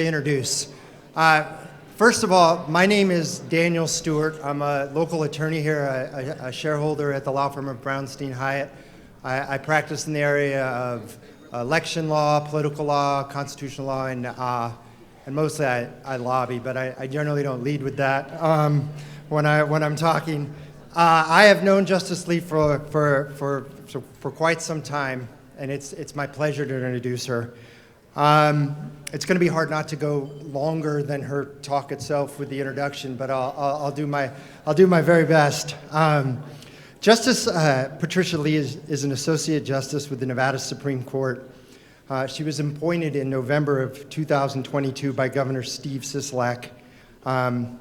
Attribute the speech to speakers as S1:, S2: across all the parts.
S1: Introduce. First of all, my name is Daniel Stewart. I'm a local attorney here, a shareholder at the law firm of Brownstein Hyatt. I practice in the area of election law, political law, constitutional law, and mostly I lobby, but I generally don't lead with that when I'm talking. I have known Justice Lee for quite some time, and it's my pleasure to introduce her. It's going to be hard not to go longer than her talk itself with the introduction, but I'll do my very best. Justice Patricia Lee is an associate justice with the Nevada Supreme Court. She was appointed in November of 2022 by Governor Steve Sisolak.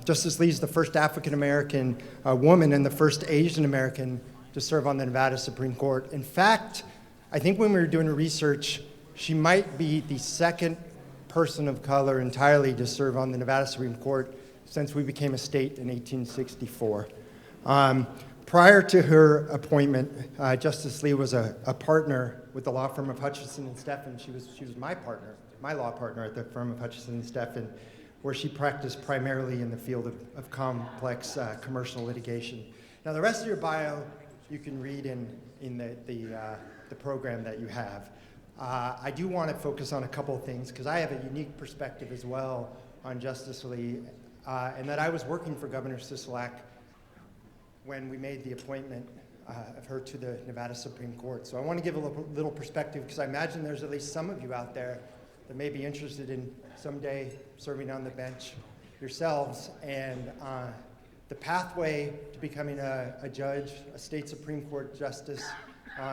S1: Justice Lee is the first African American woman and the first Asian American to serve on the Nevada Supreme Court. In fact, I think when we were doing research, she might be the second person of color entirely to serve on the Nevada Supreme Court since we became a state in 1864. Prior to her appointment, Justice Lee was a partner with the law firm of Hutchison and Steffen. She was my partner, my law partner at the firm of Hutchison and Steffen, where she practiced primarily in the field of complex commercial litigation. Now, the rest of your bio you can read in the program that you have. I do want to focus on a couple of things because I have a unique perspective as well on Justice Lee, and that I was working for Governor Sisolak when we made the appointment of her to the Nevada Supreme Court. So I want to give a little perspective because I imagine there's at least some of you out there that may be interested in someday serving on the bench yourselves, and the pathway to becoming a judge, a state Supreme Court justice,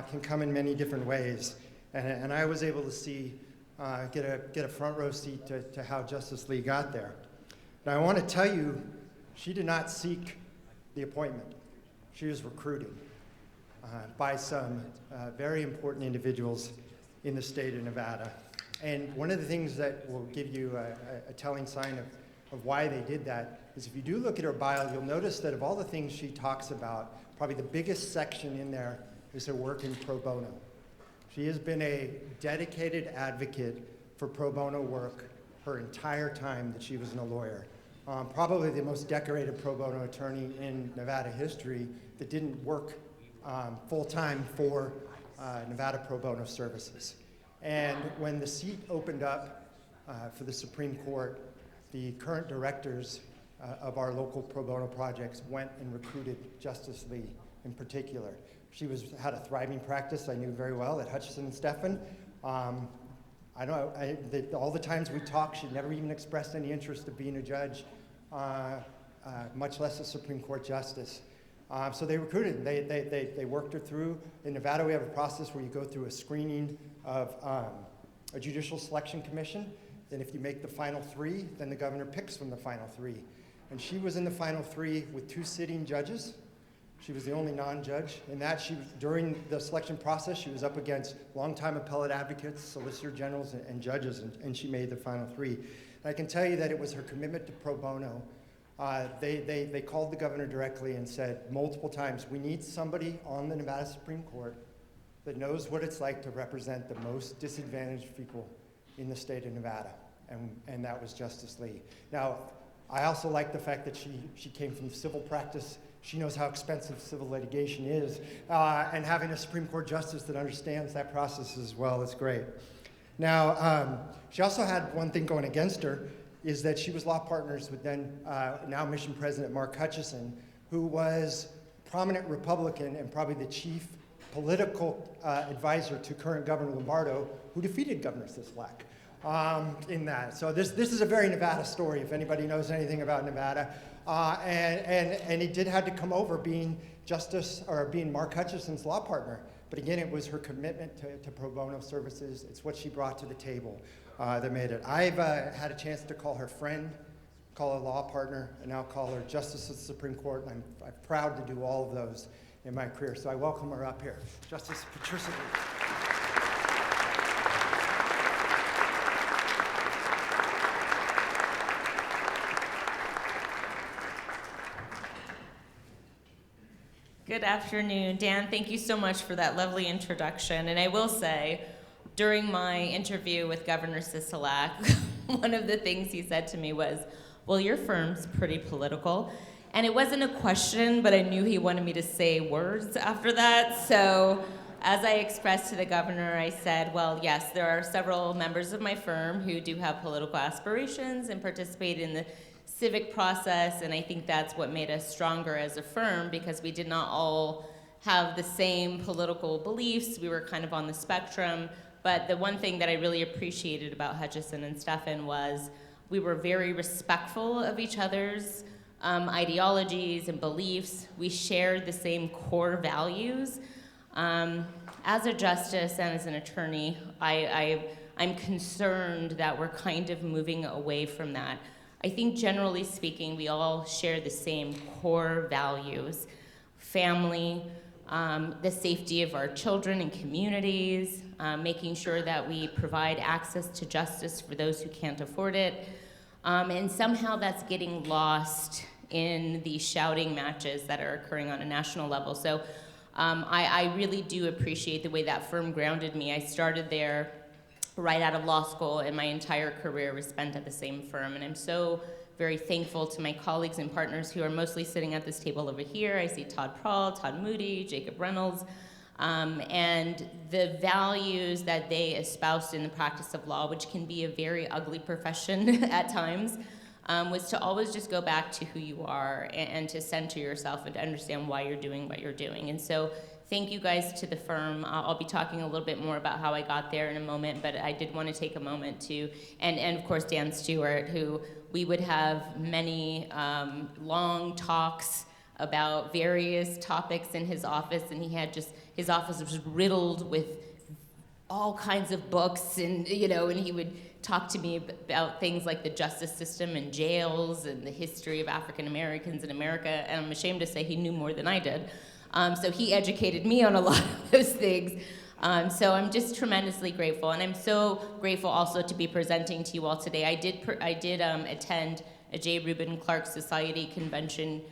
S1: can come in many different ways. And I was able to see, get a front row seat to how Justice Lee got there. Now I want to tell you, she did not seek the appointment. She was recruited by some very important individuals in the state of Nevada. And one of the things that will give you a telling sign of why they did that is if you do look at her bio, you'll notice that of all the things she talks about, probably the biggest section in there is her work in pro bono. She has been a dedicated advocate for pro bono work her entire time that she was a lawyer. Probably the most decorated pro bono attorney in Nevada history that didn't work full-time for Nevada pro bono services. And when the seat opened up for the Supreme Court, the current directors of our local pro bono projects went and recruited Justice Lee in particular. She had a thriving practice I knew very well at Hutchison and Steffen. All the times we talked, she never even expressed any interest of being a judge, much less a Supreme Court justice. So they recruited, they worked her through. In Nevada, we have a process where you go through a screening of a judicial selection commission. Then if you make the final three, then the governor picks from the final three. And she was in the final three with 2 sitting judges. She was the only non-judge. In that, during the selection process, she was up against longtime appellate advocates, solicitor generals, and judges, and she made the final 3. And I can tell you that it was her commitment to pro bono. They called the governor directly and said multiple times, we need somebody on the Nevada Supreme Court that knows what it's like to represent the most disadvantaged people in the state of Nevada, and that was Justice Lee. Now, I also like the fact that she came from civil practice. She knows how expensive civil litigation is, and having a Supreme Court justice that understands that process as well is great. Now, she also had one thing going against her, is that she was law partners with then now Mission President Mark Hutchison, who was a prominent Republican and probably the chief political advisor to current Governor Lombardo, who defeated Governor Sisolak in that. So this is a very Nevada story, if anybody knows anything about Nevada. And he did have to come over being being Mark Hutchison's law partner. But again, it was her commitment to pro bono services. It's what she brought to the table that made it. I've had a chance to call her friend, call her law partner, and now call her Justice of the Supreme Court. And I'm proud to do all of those in my career. So I welcome her up here. Justice Patricia Lee.
S2: Good afternoon. Dan, thank you so much for that lovely introduction. And I will say, during my interview with Governor Sisolak, one of the things he said to me was, well, your firm's pretty political. And it wasn't a question, but I knew he wanted me to say words after that. So as I expressed to the governor, I said, well, yes, there are several members of my firm who do have political aspirations and participate in the civic process, and I think that's what made us stronger as a firm, because we did not all have the same political beliefs. We were kind of on the spectrum. But the one thing that I really appreciated about Hutchison and Stephan was we were very respectful of each other's ideologies and beliefs. We shared the same core values. As a justice and as an attorney, I'm concerned that we're kind of moving away from that. I think generally speaking, we all share the same core values: family, the safety of our children and communities, making sure that we provide access to justice for those who can't afford it. And somehow that's getting lost in the shouting matches that are occurring on a national level. So I really do appreciate the way that firm grounded me. I started there right out of law school, and my entire career was spent at the same firm. And I'm so very thankful to my colleagues and partners who are mostly sitting at this table over here. I see Todd Prahl, Todd Moody, Jacob Reynolds, and the values that they espoused in the practice of law, which can be a very ugly profession at times, was to always just go back to who you are and to center yourself and to understand why you're doing what you're doing. And so thank you guys to the firm. I'll be talking a little bit more about how I got there in a moment, but I did want to take a moment to, and of course Dan Stewart, who we would have many long talks about various topics in his office, and his office was riddled with all kinds of books, and and he would talk to me about things like the justice system and jails and the history of African Americans in America, and I'm ashamed to say he knew more than I did. So he educated me on a lot of those things. So I'm just tremendously grateful, and I'm so grateful also to be presenting to you all today. I did attend a J. Reuben Clark Society convention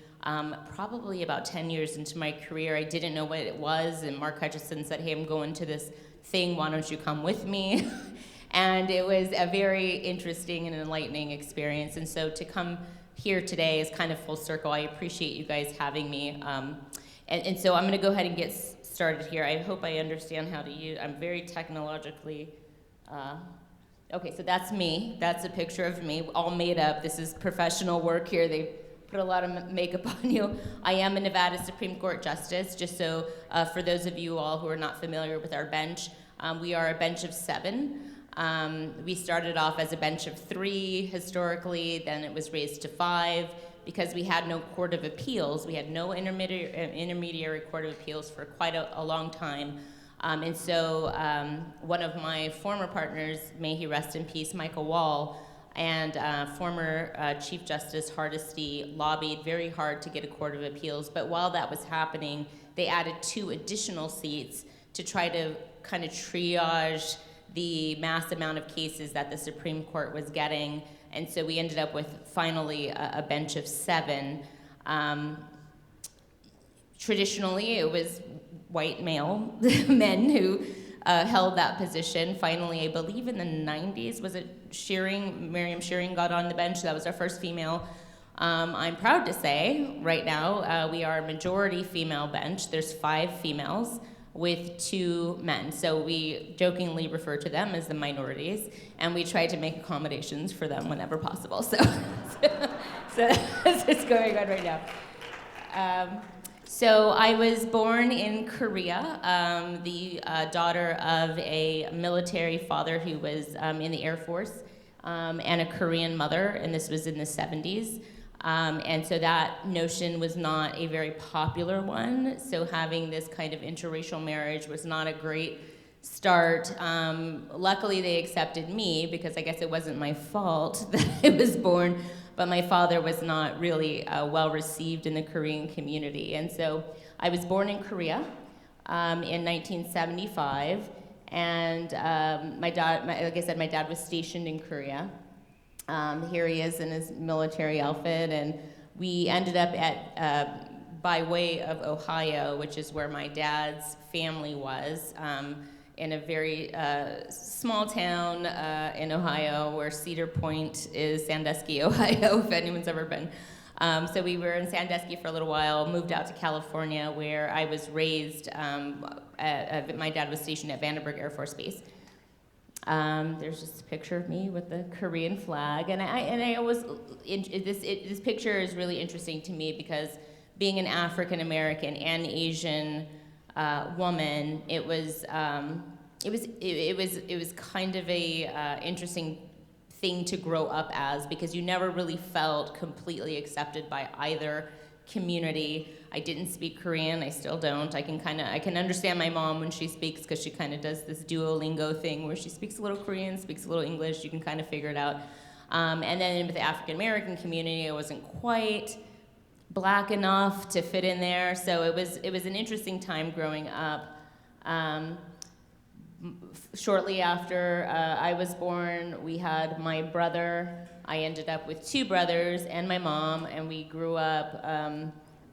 S2: probably about 10 years into my career. I didn't know what it was, and Mark Hutchison said, hey, I'm going to this thing, why don't you come with me? And it was a very interesting and enlightening experience. And so to come here today is kind of full circle. I appreciate you guys having me. And so I'm going to go ahead and get started here. I hope I understand how to use. I'm very technologically. Okay, so that's me. That's a picture of me, all made up. This is professional work here. They put a lot of makeup on you. I am a Nevada Supreme Court Justice, just so for those of you all who are not familiar with our bench, we are a bench of 7. We started off as a bench of 3 historically, then it was raised to 5 because we had no court of appeals. We had no intermediary court of appeals for quite a long time. And so one of my former partners, may he rest in peace, Michael Wall, and former Chief Justice Hardesty lobbied very hard to get a court of appeals. But while that was happening, they added 2 additional seats to try to kind of triage the mass amount of cases that the Supreme Court was getting. And so we ended up with finally a bench of 7. Traditionally, it was white male men who held that position. Finally, I believe in the 90s, was it Shearing? Miriam Shearing got on the bench. That was our first female. I'm proud to say right now we are a majority female bench. There's 5 females with 2 men. So we jokingly refer to them as the minorities, and we try to make accommodations for them whenever possible. So that's what's going on right now. So I was born in Korea, the daughter of a military father who was in the Air Force, and a Korean mother, and this was in the 70s. And so that notion was not a very popular one, so having this kind of interracial marriage was not a great start. Luckily, they accepted me, because I guess it wasn't my fault that I was born, but my father was not really well received in the Korean community. And so I was born in Korea in 1975, and like I said, my dad was stationed in Korea. Here he is in his military outfit, and we ended up by way of Ohio, which is where my dad's family was. in a very small town in Ohio, where Cedar Point is Sandusky, Ohio, if anyone's ever been. So we were in Sandusky for a little while, moved out to California, where I was raised. My dad was stationed at Vandenberg Air Force Base. There's just a picture of me with the Korean flag, and I always this picture is really interesting to me because being an African American and Asian woman, it was kind of a interesting thing to grow up as, because you never really felt completely accepted by either community. I didn't speak Korean, I still don't. I can understand my mom when she speaks, because she kind of does this Duolingo thing where she speaks a little Korean, speaks a little English, you can kind of figure it out. And then with the African American community, I wasn't quite black enough to fit in there, so it was an interesting time growing up. Shortly after I was born, we had my brother. I ended up with two brothers and my mom, and we grew up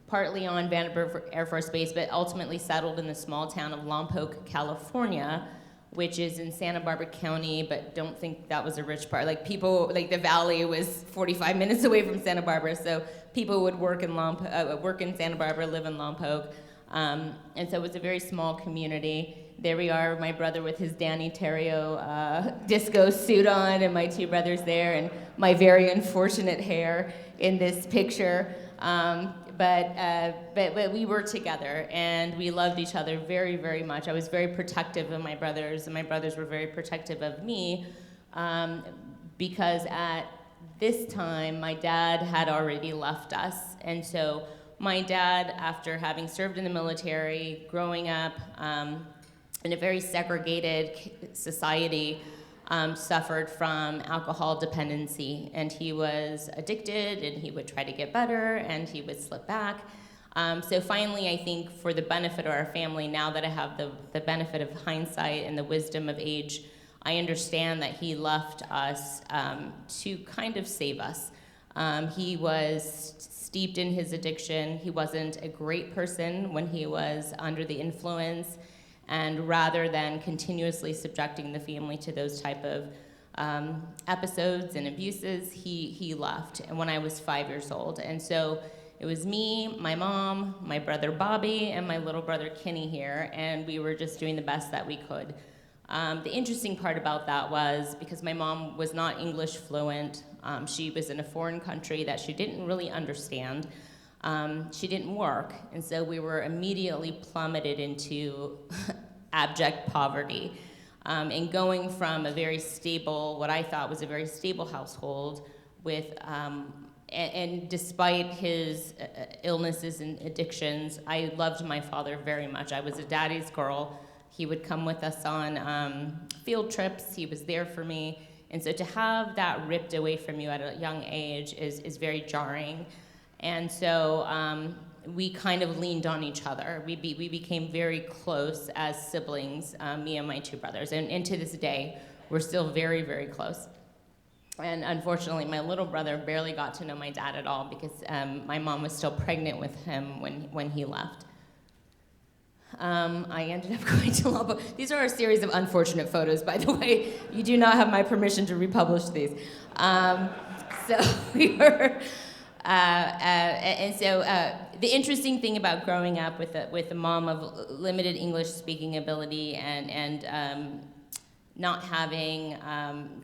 S2: partly on Vandenberg Air Force Base, but ultimately settled in the small town of Lompoc, California, which is in Santa Barbara County, but don't think that was a rich part. Like people, like the valley was 45 minutes away from Santa Barbara, so people would work in Santa Barbara, live in Lompoc, and so it was a very small community. There we are, my brother with his Danny Terrio disco suit on, and my two brothers there, and my very unfortunate hair in this picture. But we were together, and we loved each other very, very much. I was very protective of my brothers, and my brothers were very protective of me, because at this time, my dad had already left us. And so my dad, after having served in the military, growing up in a very segregated society, suffered from alcohol dependency, and he was addicted, and he would try to get better, and he would slip back. So finally, I think for the benefit of our family, now that I have the benefit of hindsight and the wisdom of age, I understand that he left us to kind of save us. He was steeped in his addiction. He wasn't a great person when he was under the influence. And rather than continuously subjecting the family to those type of episodes and abuses, he left, and when I was 5 years old. And so it was me, my mom, my brother Bobby, and my little brother Kenny here, and we were just doing the best that we could. The interesting part about that was, because my mom was not English fluent, she was in a foreign country that she didn't really understand. She didn't work, and so we were immediately plummeted into abject poverty. And going from a very stable, what I thought was a very stable household with, and despite his illnesses and addictions, I loved my father very much. I was a daddy's girl. He would come with us on field trips. He was there for me. And so to have that ripped away from you at a young age is very jarring. And so we kind of leaned on each other. We became very close as siblings, me and my two brothers. And to this day, we're still very, very close. And unfortunately, my little brother barely got to know my dad at all, because my mom was still pregnant with him when he left. I ended up going to Lompoc. These are a series of unfortunate photos, by the way. You do not have my permission to republish these. So we were... the interesting thing about growing up with a mom of limited English speaking ability and not having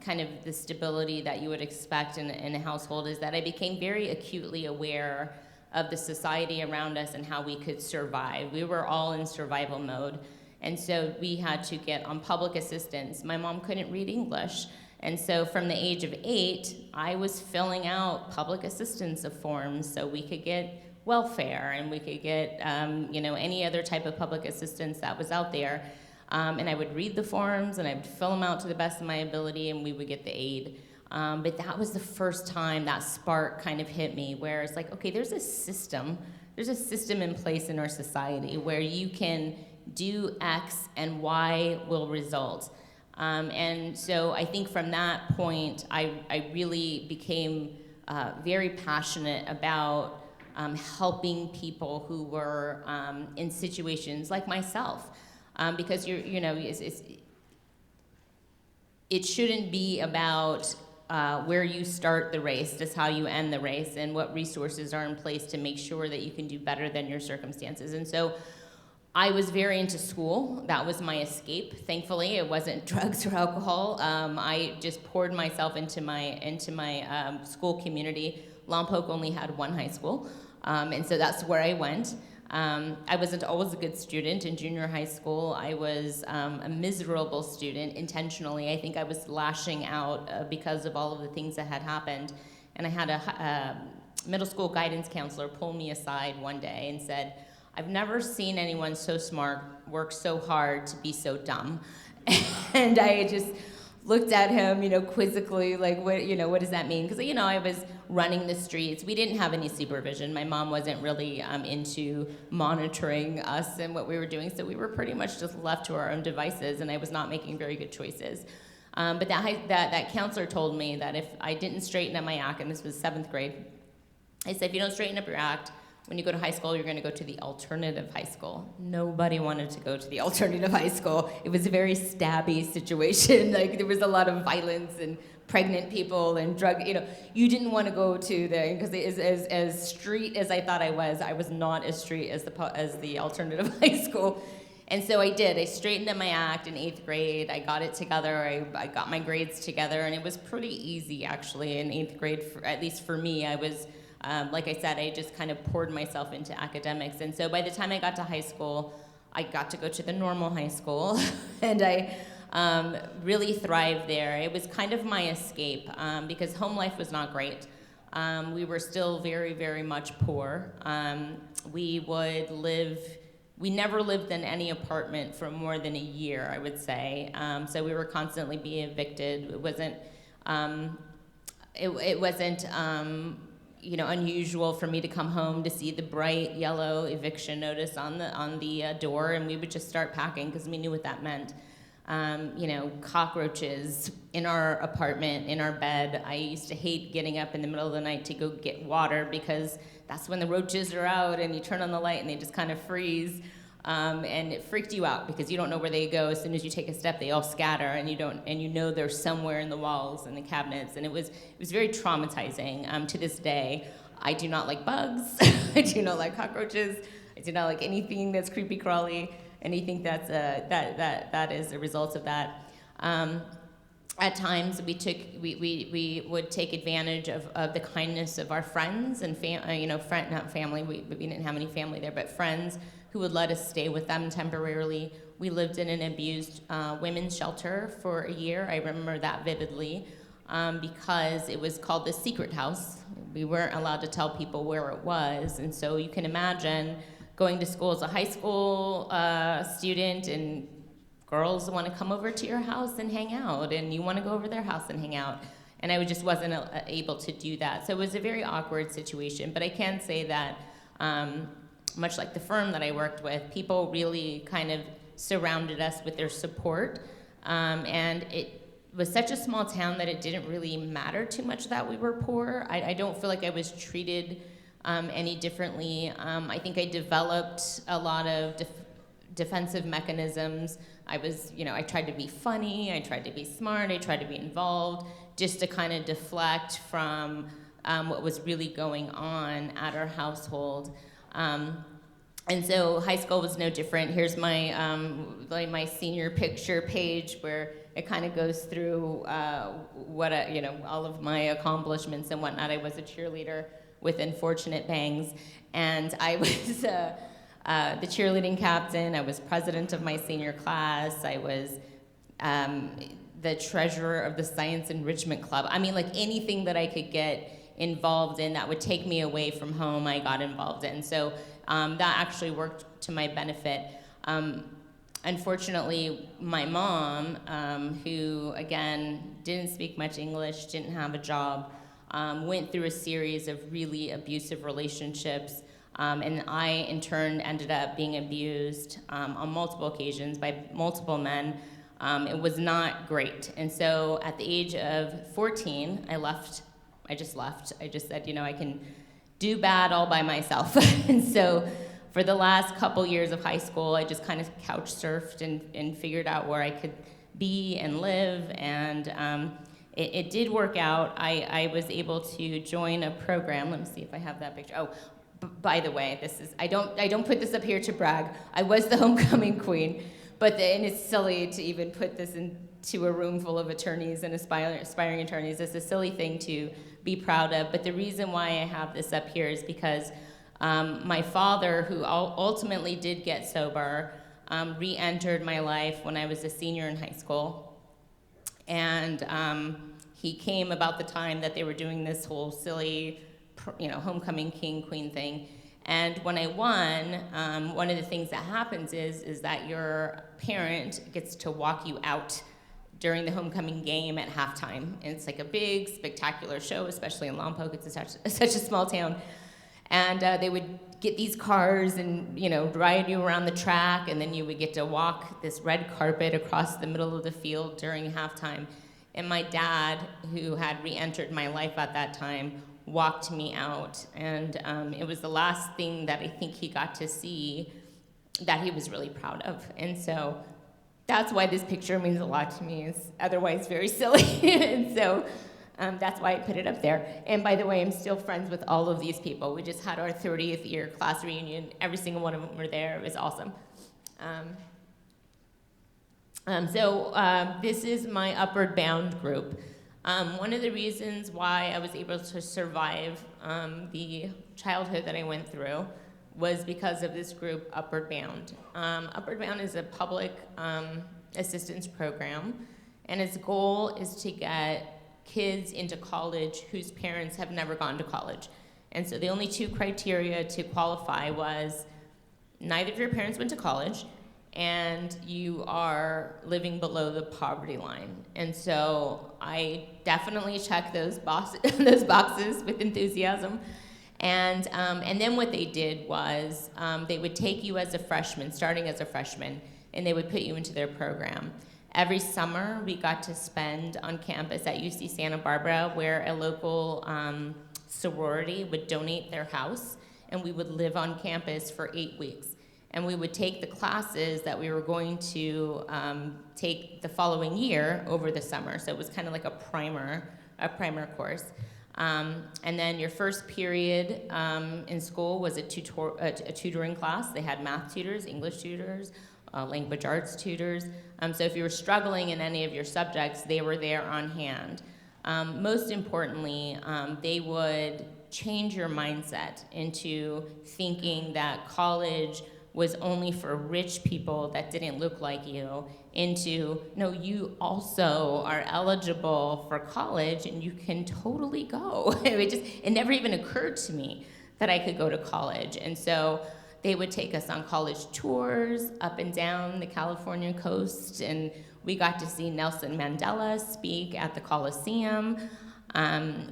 S2: kind of the stability that you would expect in a household is that I became very acutely aware of the society around us and how we could survive. We were all in survival mode, and so we had to get on public assistance. My mom couldn't read English. And so from the age of 8, I was filling out public assistance forms so we could get welfare and we could get any other type of public assistance that was out there. And I would read the forms and I would fill them out to the best of my ability, and we would get the aid. But that was the first time that spark kind of hit me, where it's like, okay, there's a system in place in our society where you can do X and Y will result. And so I think from that point, I really became very passionate about helping people who were in situations like myself. because it shouldn't be about where you start the race, just how you end the race, and what resources are in place to make sure that you can do better than your circumstances. And so I was very into school. That was my escape. Thankfully, it wasn't drugs or alcohol. I just poured myself into my school community. Lompoc only had one high school, and so that's where I went. I wasn't always a good student. In junior high school, I was a miserable student intentionally. I think I was lashing out because of all of the things that had happened. And I had a middle school guidance counselor pull me aside one day and said, "I've never seen anyone so smart work so hard to be so dumb." And I just looked at him, quizzically, like, what does that mean? Because, I was running the streets. We didn't have any supervision. My mom wasn't really into monitoring us and what we were doing, so we were pretty much just left to our own devices, and I was not making very good choices. But that counselor told me that if I didn't straighten up my act, and this was 7th grade, I said, if you don't straighten up your act, when you go to high school, you're going to go to the alternative high school. Nobody wanted to go to the alternative high school. It was a very stabby situation. Like, there was a lot of violence and pregnant people and drug, you didn't want to go to because as street as I thought I was not as street as the alternative high school. And so I did. I straightened up my act in 8th grade. I got it together. I got my grades together, and it was pretty easy, actually, in 8th grade, at least for me. I was, like I said, I just kind of poured myself into academics. And so by the time I got to high school, I got to go to the normal high school, and I really thrived there. It was kind of my escape, because home life was not great. We were still very, very much poor. We never lived in any apartment for more than a year, I would say. So we were constantly being evicted. It wasn't, unusual for me to come home to see the bright yellow eviction notice on the door, and we would just start packing because we knew what that meant. Cockroaches in our apartment, in our bed. I used to hate getting up in the middle of the night to go get water because that's when the roaches are out and you turn on the light and they just kind of freeze. And it freaked you out because you don't know where they go. As soon as you take a step, they all scatter, and you know they're somewhere in the walls and the cabinets. And it was very traumatizing. To this day, I do not like bugs. I do not like cockroaches. I do not like anything that's creepy crawly. Anything that's that is a result of that. At times, we would take advantage of the kindness of our friends and not family. We didn't have any family there, but friends who would let us stay with them temporarily. We lived in an abused women's shelter for a year. I remember that vividly because it was called the secret house. We weren't allowed to tell people where it was, and so you can imagine going to school as a high school student, and girls want to come over to your house and hang out, and you want to go over their house and hang out. And I just wasn't able to do that. So it was a very awkward situation. But I can say that, much like the firm that I worked with, people really kind of surrounded us with their support. And it was such a small town that it didn't really matter too much that we were poor. I don't feel like I was treated any differently. I think I developed a lot of defensive mechanisms. I tried to be funny, I tried to be smart, I tried to be involved, just to kind of deflect from what was really going on at our household. And so high school was no different. Here's my my senior picture page where it kind of goes through all of my accomplishments and whatnot. I was a cheerleader with unfortunate bangs, and I was the cheerleading captain. I was president of my senior class. I was the treasurer of the science enrichment club. I mean, like anything that I could get involved in that would take me away from home, I got involved in. So that actually worked to my benefit. Unfortunately, my mom, who again didn't speak much English, didn't have a job, went through a series of really abusive relationships, and I, in turn, ended up being abused on multiple occasions by multiple men. It was not great. And so at the age of 14, I just left. I just said, I can do bad all by myself. And so for the last couple years of high school, I just kind of couch surfed and figured out where I could be and live, and it did work out. I was able to join a program. Let me see if I have that picture. Oh, by the way, I don't put this up here to brag. I was the homecoming queen, and it's silly to even put this into a room full of attorneys and aspiring attorneys. It's a silly thing to be proud of, but the reason why I have this up here is because my father, who ultimately did get sober, re-entered my life when I was a senior in high school. And he came about the time that they were doing this whole silly, homecoming king, queen thing. And when I won, one of the things that happens is that your parent gets to walk you out during the homecoming game at halftime. And it's like a big, spectacular show, especially in Lompoc. It's such a small town. And they would get these cars and, ride you around the track, and then you would get to walk this red carpet across the middle of the field during halftime. And my dad, who had re-entered my life at that time, walked me out. And it was the last thing that I think he got to see that he was really proud of. And so that's why this picture means a lot to me. It's otherwise very silly. And so that's why I put it up there. And by the way, I'm still friends with all of these people. We just had our 30th year class reunion. Every single one of them were there. It was awesome. This is my Upward Bound group. One of the reasons why I was able to survive the childhood that I went through was because of this group, Upward Bound. Upward Bound is a public assistance program, and its goal is to get kids into college whose parents have never gone to college. And so the only two criteria to qualify was neither of your parents went to college, and you are living below the poverty line. And so I definitely checked those boxes with enthusiasm. And then what they did was they would take you as a freshman, starting as a freshman, and they would put you into their program. Every summer, we got to spend on campus at UC Santa Barbara, where a local sorority would donate their house, and we would live on campus for 8 weeks. And we would take the classes that we were going to take the following year over the summer. So it was kind of like a primer course. And then your first period in school was a tutoring class. They had math tutors, English tutors, language arts tutors. So if you were struggling in any of your subjects, they were there on hand. Most importantly, they would change your mindset into thinking that college was only for rich people that didn't look like you, into, no, you also are eligible for college and you can totally go. It never even occurred to me that I could go to college. And so they would take us on college tours up and down the California coast, and we got to see Nelson Mandela speak at the Coliseum.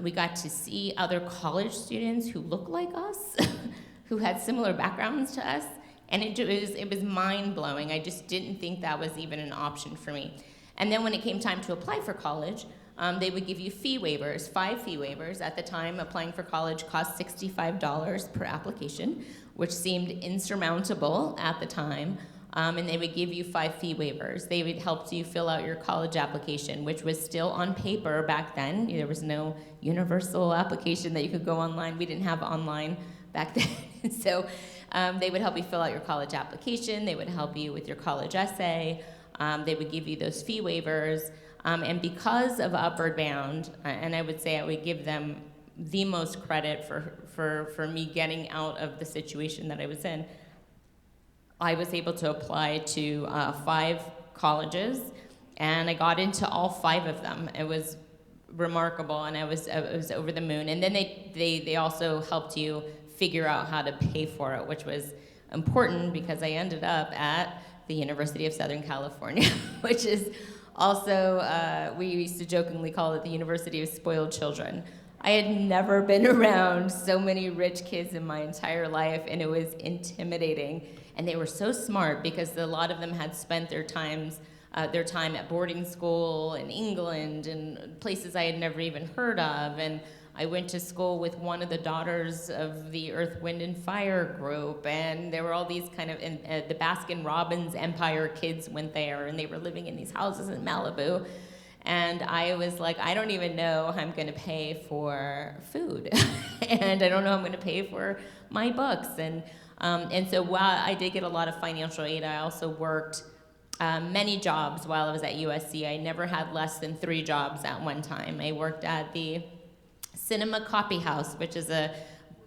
S2: We got to see other college students who looked like us, who had similar backgrounds to us. And it was mind-blowing. I just didn't think that was even an option for me. And then when it came time to apply for college, they would give you fee waivers, 5 fee waivers. At the time, applying for college cost $65 per application, which seemed insurmountable at the time. And they would give you 5 fee waivers. They would help you fill out your college application, which was still on paper back then. There was no universal application that you could go online. We didn't have online back then. So they would help you fill out your college application. They would help you with your college essay. They would give you those fee waivers. And because of Upward Bound, and I would say I would give them the most credit for me getting out of the situation that I was in, I was able to apply to 5 colleges, and I got into all 5 of them. It was remarkable, and I was over the moon. And then they also helped you figure out how to pay for it, which was important because I ended up at the University of Southern California, which is also, we used to jokingly call it the University of Spoiled Children. I had never been around so many rich kids in my entire life, and it was intimidating. And they were so smart because a lot of them had spent their time at boarding school in England and places I had never even heard of. And I went to school with one of the daughters of the Earth, Wind, and Fire group, and there were all these kind of, the Baskin-Robbins Empire kids went there, and they were living in these houses in Malibu. And I was like, I don't even know how I'm going to pay for food, and I don't know how I'm going to pay for my books. And so while I did get a lot of financial aid, I also worked many jobs while I was at USC. I never had less than 3 jobs at one time. I worked at the Cinema Copy House, which is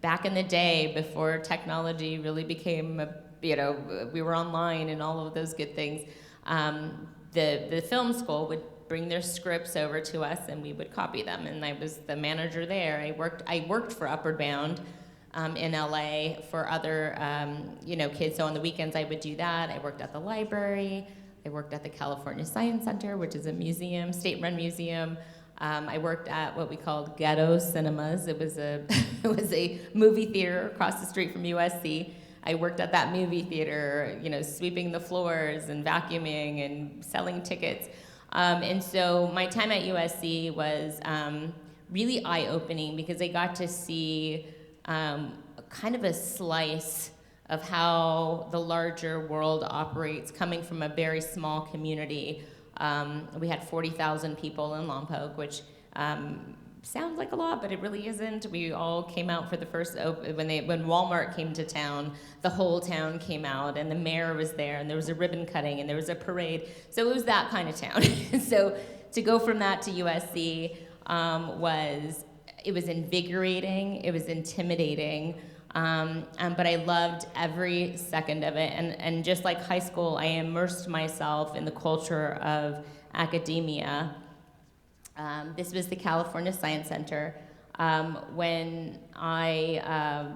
S2: back in the day before technology really became, we were online and all of those good things. The film school would bring their scripts over to us and we would copy them, and I was the manager there. I worked for Upward Bound in LA for other kids, so on the weekends I would do that. I worked at the library, I worked at the California Science Center, which is a museum, state-run museum. I worked at what we called Ghetto Cinemas. It was a movie theater across the street from USC. I worked at that movie theater, sweeping the floors and vacuuming and selling tickets. And so my time at USC was really eye-opening because I got to see kind of a slice of how the larger world operates, coming from a very small community. We had 40,000 people in Lompoc, which sounds like a lot, but it really isn't. We all came out for the first when Walmart came to town, the whole town came out, and the mayor was there, and there was a ribbon cutting, and there was a parade. So it was that kind of town. So to go from that to USC was invigorating, it was intimidating, but I loved every second of it. And just like high school, I immersed myself in the culture of academia. This was the California Science Center. When I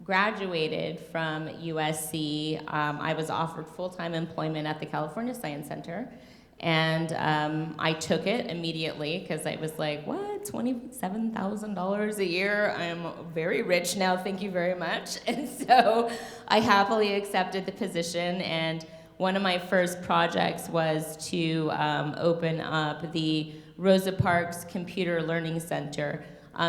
S2: graduated from USC, I was offered full-time employment at the California Science Center. And I took it immediately because I was like, what, $27,000 a year? I'm very rich now, thank you very much. And so I happily accepted the position, and one of my first projects was to open up the Rosa Parks Computer Learning Center.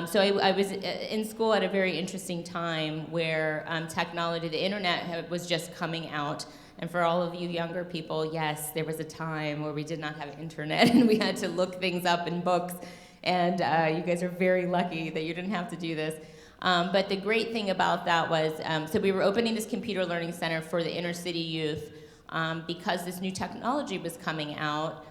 S2: So I was in school at a very interesting time where technology, the internet was just coming out. And for all of you younger people, yes, there was a time where we did not have internet and we had to look things up in books. And you guys are very lucky that you didn't have to do this. But the great thing about that was, so we were opening this computer learning center for the inner city youth because this new technology was coming out.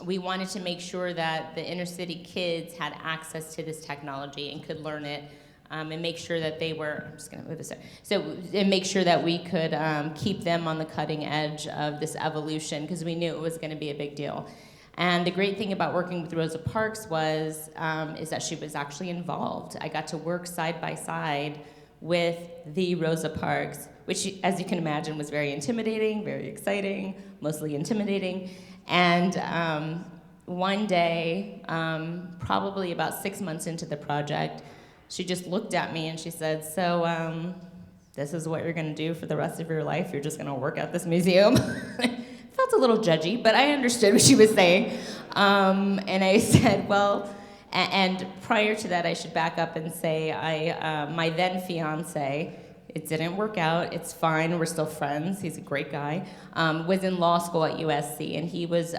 S2: We wanted to make sure that the inner city kids had access to this technology and could learn it. And make sure that they were, I'm just gonna move this. And make sure that we could keep them on the cutting edge of this evolution, because we knew it was gonna be a big deal. And the great thing about working with Rosa Parks is that she was actually involved. I got to work side by side with the Rosa Parks, which, as you can imagine, was very intimidating, very exciting, mostly intimidating. And one day, probably about 6 months into the project, she just looked at me and she said, so this is what you're gonna do for the rest of your life? You're just gonna work at this museum? Felt a little judgy, but I understood what she was saying. And I said, well, and prior to that, I should back up and say, my then fiance, it didn't work out, it's fine, we're still friends, he's a great guy, was in law school at USC, and he was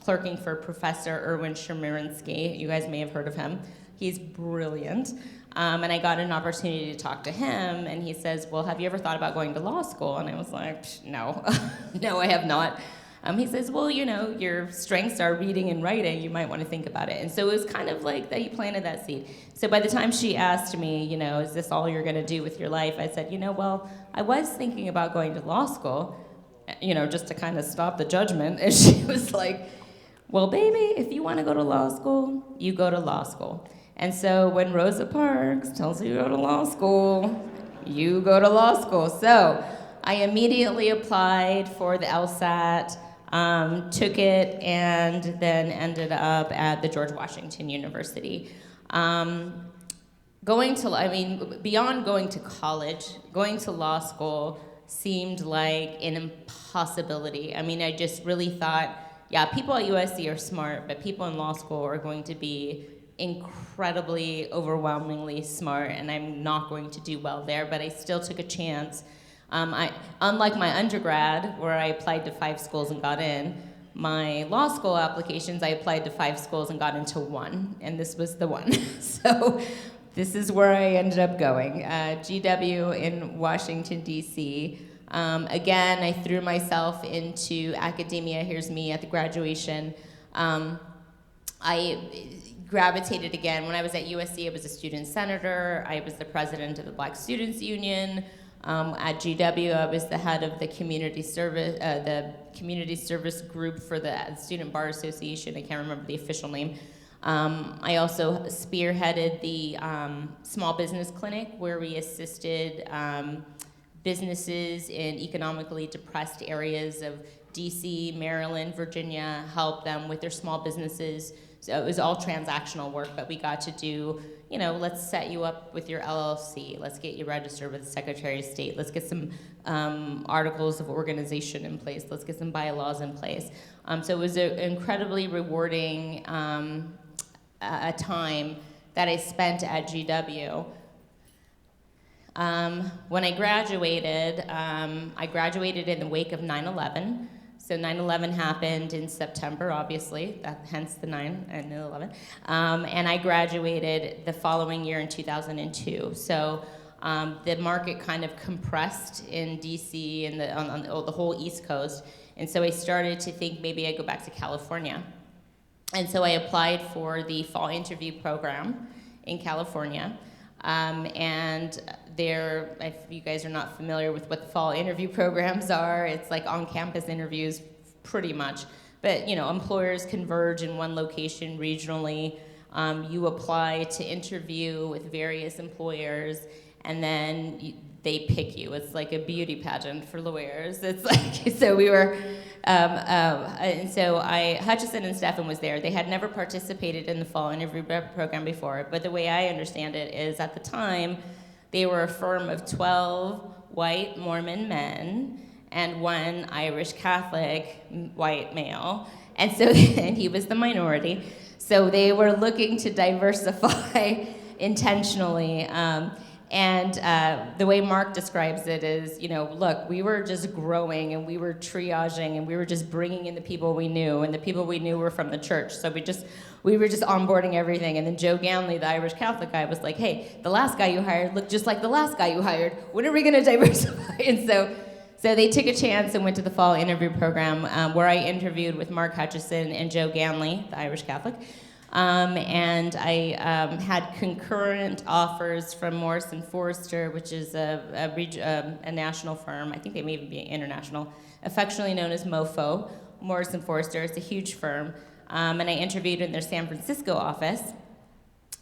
S2: clerking for Professor Erwin Chemerinsky. You guys may have heard of him. He's brilliant. And I got an opportunity to talk to him, and he says, well, have you ever thought about going to law school? And I was like, no, no, I have not. He says, well, your strengths are reading and writing, you might want to think about it. And so it was kind of like that he planted that seed. So by the time she asked me, is this all you're gonna do with your life? I said, well, I was thinking about going to law school, just to kind of stop the judgment. And she was like, well, baby, if you want to go to law school, you go to law school. And so when Rosa Parks tells you to go to law school, you go to law school. So I immediately applied for the LSAT, took it, and then ended up at the George Washington University. Beyond going to college, going to law school seemed like an impossibility. I just really thought, yeah, people at USC are smart, but people in law school are going to be incredibly, overwhelmingly smart, and I'm not going to do well there, but I still took a chance. Unlike my undergrad, where I applied to 5 schools and got in, my law school applications, I applied to 5 schools and got into 1, and this was the one. So this is where I ended up going, GW in Washington, D.C. Again, I threw myself into academia. Here's me at the graduation. I gravitated again. When I was at USC, I was a student senator. I was the president of the Black Students Union. At GW, I was the head of the community service group for the Student Bar Association. I can't remember the official name. I also spearheaded the small business clinic, where we assisted businesses in economically depressed areas of DC, Maryland, Virginia, help them with their small businesses. So it was all transactional work, but we got to do, let's set you up with your LLC. Let's get you registered with the Secretary of State. Let's get some articles of organization in place. Let's get some bylaws in place. So it was an incredibly rewarding a time that I spent at GW. When I graduated in the wake of 9/11. So 9/11 happened in September, obviously, hence the 9 and 11. And I graduated the following year in 2002. So the market kind of compressed in DC and on the whole East Coast. And so I started to think maybe I'd go back to California. And so I applied for the fall interview program in California. And if you guys are not familiar with what the fall interview programs are, it's like on-campus interviews, pretty much. But employers converge in one location regionally. You apply to interview with various employers, and then they pick you. It's like a beauty pageant for lawyers. It's like, so we were, and so Hutchison and Stephan was there. They had never participated in the fall interview program before, but the way I understand it is at the time, they were a firm of 12 white Mormon men and 1 Irish Catholic white male, and so and he was the minority. So they were looking to diversify intentionally. And the way Mark describes it is, look, we were just growing and we were triaging and we were just bringing in the people we knew, and the people we knew were from the church. So we were just onboarding everything. And then Joe Ganley, the Irish Catholic guy, was like, hey, the last guy you hired looked just like the last guy you hired. When are we going to diversify? And so they took a chance and went to the fall interview program, where I interviewed with Mark Hutchison and Joe Ganley, the Irish Catholic. And I had concurrent offers from Morrison Foerster, which is a national firm. I think they may even be international, affectionately known as MoFo. Morrison Foerster. It's a huge firm. And I interviewed in their San Francisco office.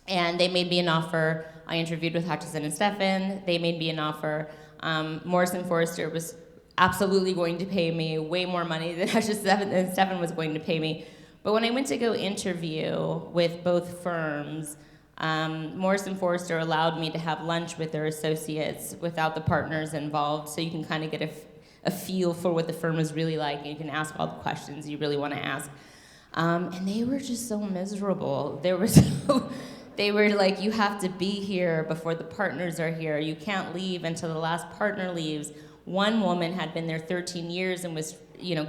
S2: And they made me an offer. I interviewed with Hutchison and Stephan. They made me an offer. Morrison Foerster was absolutely going to pay me way more money than Hutchison and Stephan was going to pay me. But when I went to go interview with both firms, Morrison Foerster allowed me to have lunch with their associates without the partners involved, so you can kind of get a feel for what the firm is really like, and you can ask all the questions you really want to ask. And they were just so miserable. They were like, you have to be here before the partners are here. You can't leave until the last partner leaves. One woman had been there 13 years and was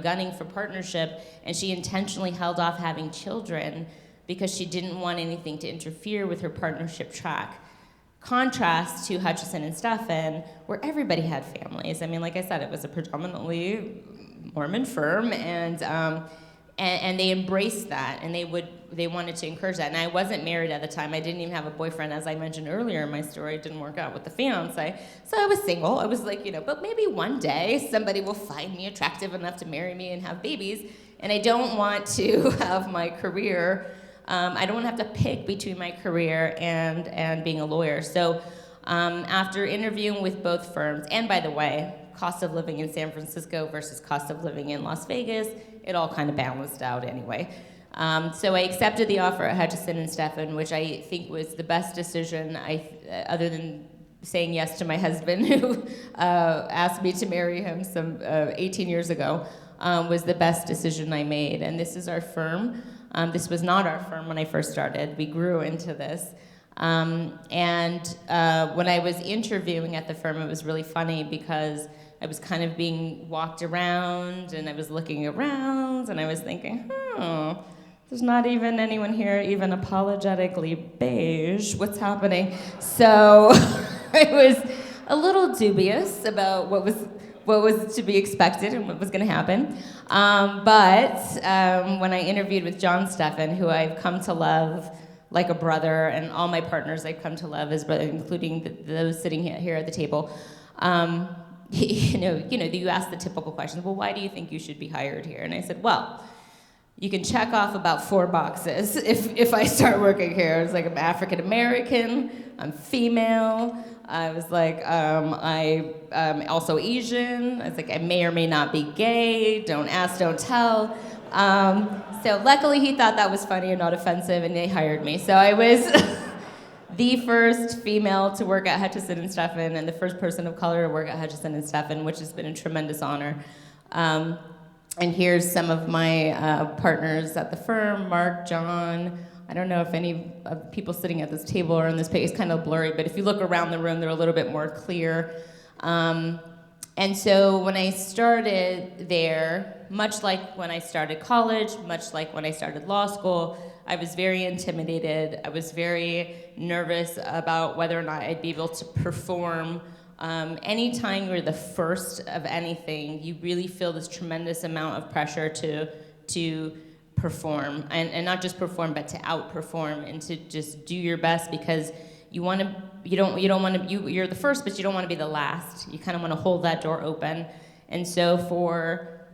S2: gunning for partnership, and she intentionally held off having children because she didn't want anything to interfere with her partnership track. Contrast to Hutchison and Stephan, where everybody had families. I mean, like I said, it was a predominantly Mormon firm, and they embraced that, and they wanted to encourage that. And I wasn't married at the time. I didn't even have a boyfriend, as I mentioned earlier in my story. It didn't work out with the fiance. So I was single. I was like, but maybe one day somebody will find me attractive enough to marry me and have babies. And I don't want to have my career, I don't want to have to pick between my career and being a lawyer. So after interviewing with both firms, and by the way, cost of living in San Francisco versus cost of living in Las Vegas, it all kind of balanced out anyway. So I accepted the offer at Hutchison and Stephan, which I think was the best decision, other than saying yes to my husband, who asked me to marry him some 18 years ago, was the best decision I made. And this is our firm. This was not our firm when I first started. We grew into this. When I was interviewing at the firm, it was really funny because I was kind of being walked around, and I was looking around, and I was thinking, there's not even anyone here even apologetically beige. What's happening? So I was a little dubious about what was to be expected and what was going to happen. But when I interviewed with John Steffen, who I've come to love like a brother, and all my partners I've come to love as brother, including those sitting here at the table, you ask the typical questions. Well, why do you think you should be hired here? And I said, well, you can check off about 4 boxes if I start working here. It's like I'm African American, I'm female. I was like, I'm also Asian. I was like, I may or may not be gay. Don't ask, don't tell. So luckily he thought that was funny and not offensive, and they hired me. So I was the first female to work at Hutchison and Steffen, and the first person of color to work at Hutchison and Steffen, which has been a tremendous honor. And here's some of my partners at the firm: Mark, John. I don't know if any of people sitting at this table are on this page. It's kind of blurry, but if you look around the room, they're a little bit more clear. And so when I started there, much like when I started college, much like when I started law school, I was very intimidated. I was very nervous about whether or not I'd be able to perform. Anytime you're the first of anything, you really feel this tremendous amount of pressure to perform, and not just perform, but to outperform and to just do your best, because you're the first, but you don't want to be the last. You kind of want to hold that door open. And so for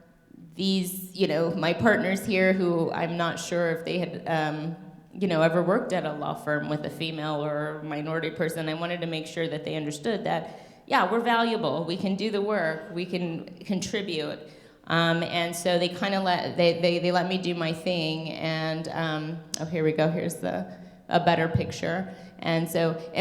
S2: these, my partners here, who I'm not sure if they had, ever worked at a law firm with a female or minority person, I wanted to make sure that they understood that, yeah, we're valuable. We can do the work. We can contribute. And so they kind of let me do my thing. And here we go. Here's a better picture. And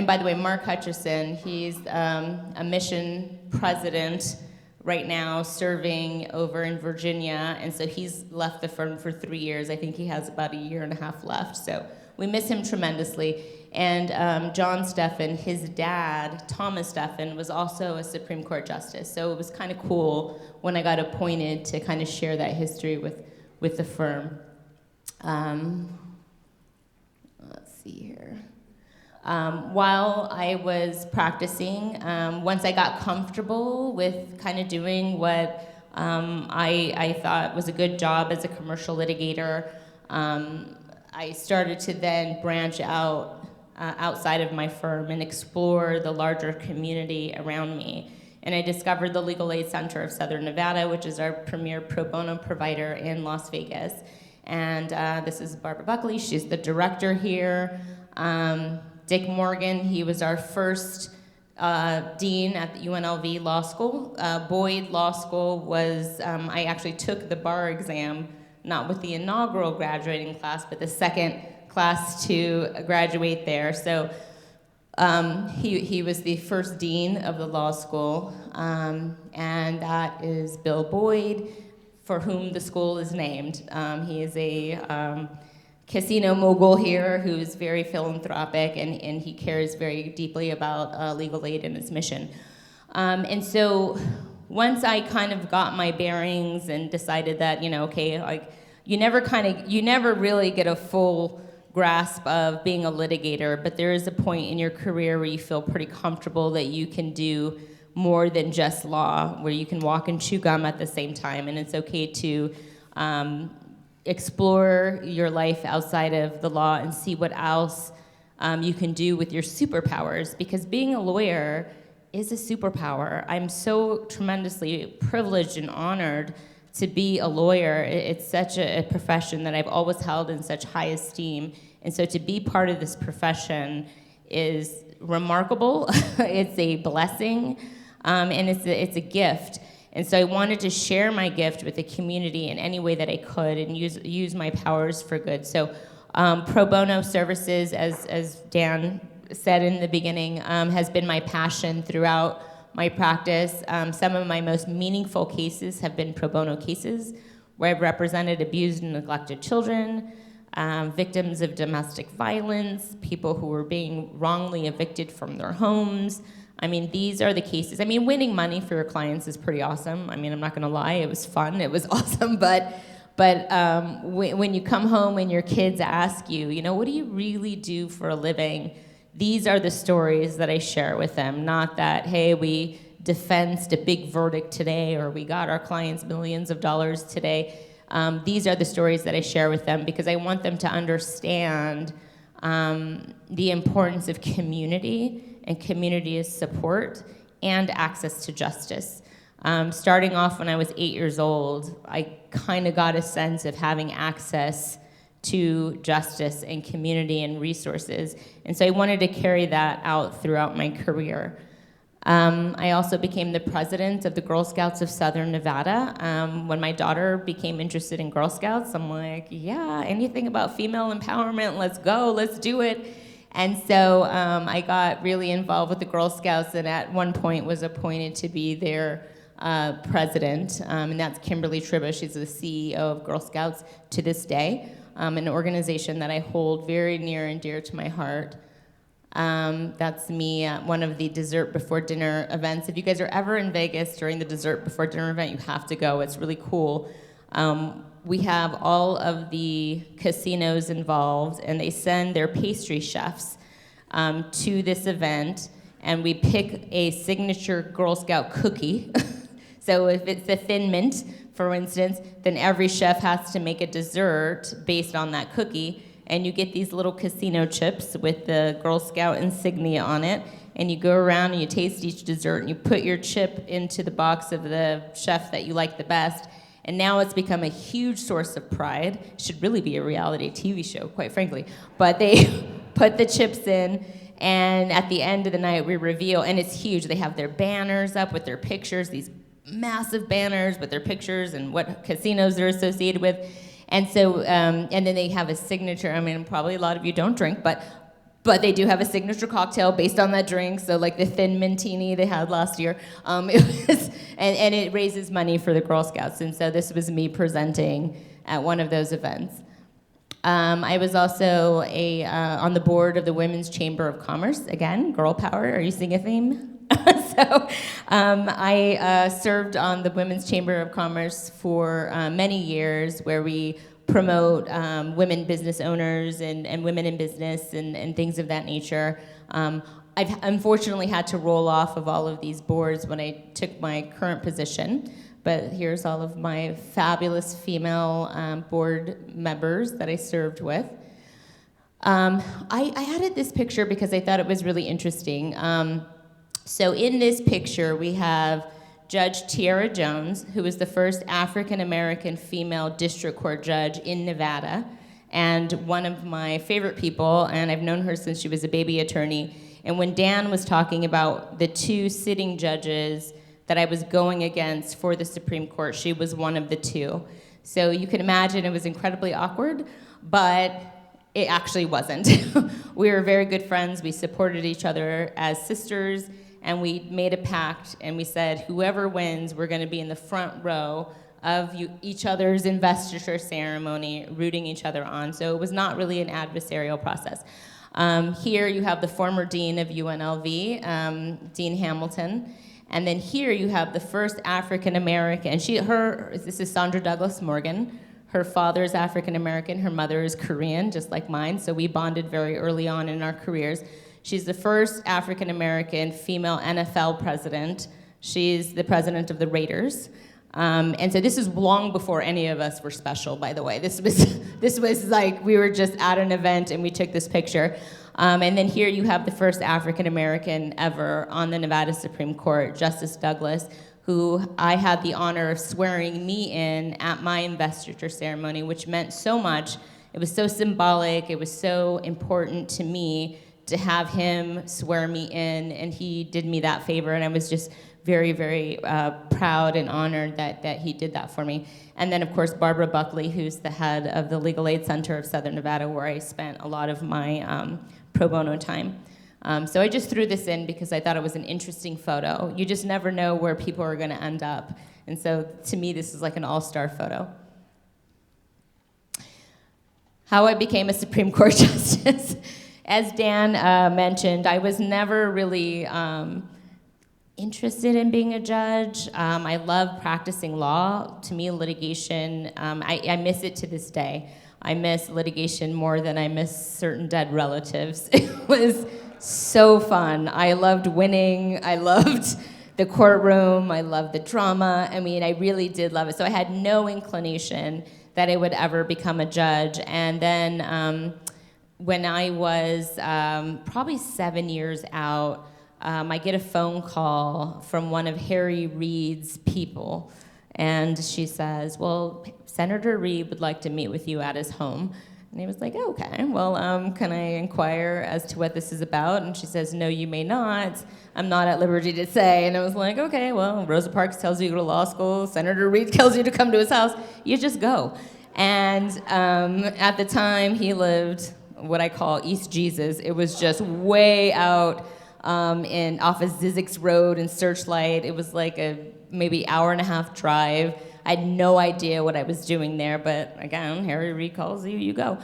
S2: by the way, Mark Hutchison, he's a mission president right now, serving over in Virginia, and so he's left the firm for 3 years. I think he has about 1.5 years left, so we miss him tremendously. And John Steffen, his dad, Thomas Steffen, was also a Supreme Court justice, so it was kind of cool when I got appointed to kind of share that history with the firm. Let's see here. While I was practicing, once I got comfortable with kind of doing what I thought was a good job as a commercial litigator, I started to then branch out outside of my firm and explore the larger community around me. And I discovered the Legal Aid Center of Southern Nevada, which is our premier pro bono provider in Las Vegas. And this is Barbara Buckley. She's the director here. Dick Morgan, he was our first dean at the UNLV Law School. Boyd Law School was, I actually took the bar exam, not with the inaugural graduating class, but the second class to graduate there. So he was the first dean of the law school, and that is Bill Boyd, for whom the school is named. He is a casino mogul here who's very philanthropic, and he cares very deeply about legal aid and its mission. And so once I kind of got my bearings and decided that, okay, like you never really get a full grasp of being a litigator, but there is a point in your career where you feel pretty comfortable that you can do more than just law, where you can walk and chew gum at the same time, and it's okay to explore your life outside of the law and see what else you can do with your superpowers, because being a lawyer is a superpower. I'm so tremendously privileged and honored to be a lawyer. It's such a profession that I've always held in such high esteem, and so to be part of this profession is remarkable. It's a blessing, and it's a gift. And so I wanted to share my gift with the community in any way that I could and use my powers for good. So pro bono services, as Dan said in the beginning, has been my passion throughout my practice. Some of my most meaningful cases have been pro bono cases where I've represented abused and neglected children, victims of domestic violence, people who were being wrongly evicted from their homes. I mean, these are the cases. I mean, winning money for your clients is pretty awesome. I mean, I'm not gonna lie, it was fun, it was awesome, but when you come home and your kids ask you, you know, what do you really do for a living? These are the stories that I share with them, not that, hey, we defensed a big verdict today or we got our clients millions of dollars today. These are the stories that I share with them because I want them to understand the importance of community and community support and access to justice. Starting off when I was 8 years old, I kind of got a sense of having access to justice and community and resources. And so I wanted to carry that out throughout my career. I also became the president of the Girl Scouts of Southern Nevada. When my daughter became interested in Girl Scouts, I'm like, yeah, anything about female empowerment, let's go, let's do it. And so I got really involved with the Girl Scouts and at one point was appointed to be their president, and that's Kimberly Triba. She's the CEO of Girl Scouts to this day, an organization that I hold very near and dear to my heart. That's me at one of the dessert before dinner events. If you guys are ever in Vegas during the dessert before dinner event, you have to go. It's really cool. We have all of the casinos involved, and they send their pastry chefs to this event, and we pick a signature Girl Scout cookie. So if it's the Thin Mint, for instance, then every chef has to make a dessert based on that cookie, and you get these little casino chips with the Girl Scout insignia on it, and you go around and you taste each dessert, and you put your chip into the box of the chef that you like the best. And now it's become a huge source of pride. It should really be a reality TV show, quite frankly. But they put the chips in, and at the end of the night, we reveal, and it's huge. They have their banners up with their pictures, these massive banners with their pictures and what casinos they're associated with. And so, and then they have a signature. I mean, probably a lot of you don't drink, but they do have a signature cocktail based on that drink. So like the Thin Mintini they had last year, it was, and it raises money for the Girl Scouts. And so this was me presenting at one of those events. I was also on the board of the Women's Chamber of Commerce. Again, girl power. Are you seeing a theme? So I served on the Women's Chamber of Commerce for many years, where we promote women business owners and women in business and things of that nature. I've unfortunately had to roll off of all of these boards when I took my current position, but here's all of my fabulous female board members that I served with. I added this picture because I thought it was really interesting. So in this picture, we have Judge Tiara Jones, who was the first African-American female district court judge in Nevada, and one of my favorite people, and I've known her since she was a baby attorney. And when Dan was talking about the two sitting judges that I was going against for the Supreme Court, she was one of the two. So you can imagine it was incredibly awkward, but it actually wasn't. We were very good friends. We supported each other as sisters. And we made a pact, and we said, whoever wins, we're going to be in the front row of each other's investiture ceremony, rooting each other on. So it was not really an adversarial process. Here you have the former dean of UNLV, Dean Hamilton. And then here you have the first African-American. This is Sandra Douglas Morgan. Her father is African-American. Her mother is Korean, just like mine. So we bonded very early on in our careers. She's the first African-American female NFL president. She's the president of the Raiders. And so this is long before any of us were special, by the way. This was like we were just at an event and we took this picture. And then here you have the first African-American ever on the Nevada Supreme Court, Justice Douglas, who I had the honor of swearing me in at my investiture ceremony, which meant so much. It was so symbolic. It was so important to me to have him swear me in, and he did me that favor, and I was just very, very proud and honored that he did that for me. And then, of course, Barbara Buckley, who's the head of the Legal Aid Center of Southern Nevada, where I spent a lot of my pro bono time. So I just threw this in because I thought it was an interesting photo. You just never know where people are going to end up. And so, to me, this is like an all-star photo. How I became a Supreme Court justice. As Dan mentioned, I was never really interested in being a judge. I love practicing law. To me, litigation, I miss it to this day. I miss litigation more than I miss certain dead relatives. It was so fun. I loved winning. I loved the courtroom. I loved the drama. I mean, I really did love it. So I had no inclination that I would ever become a judge. And then when I was probably 7 years out, I get a phone call from one of Harry Reid's people. And she says, well, Senator Reid would like to meet with you at his home. And he was like, oh, okay, well, can I inquire as to what this is about? And she says, no, you may not. I'm not at liberty to say. And I was like, okay, well, Rosa Parks tells you to go to law school. Senator Reid tells you to come to his house. You just go. And at the time, he lived what I call East Jesus. It was just way out off of Zizix Road and Searchlight. It was like a maybe hour and a half drive. I had no idea what I was doing there, but again, Harry Reid calls you, you go.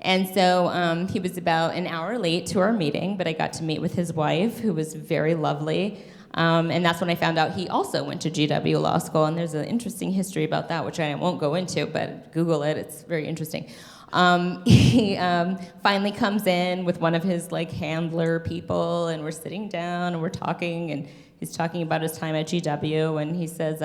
S2: And so he was about an hour late to our meeting, but I got to meet with his wife, who was very lovely. And that's when I found out he also went to GW Law School, and there's an interesting history about that, which I won't go into, but Google it, it's very interesting. He finally comes in with one of his handler people, and we're sitting down and we're talking, and he's talking about his time at GW, and he says,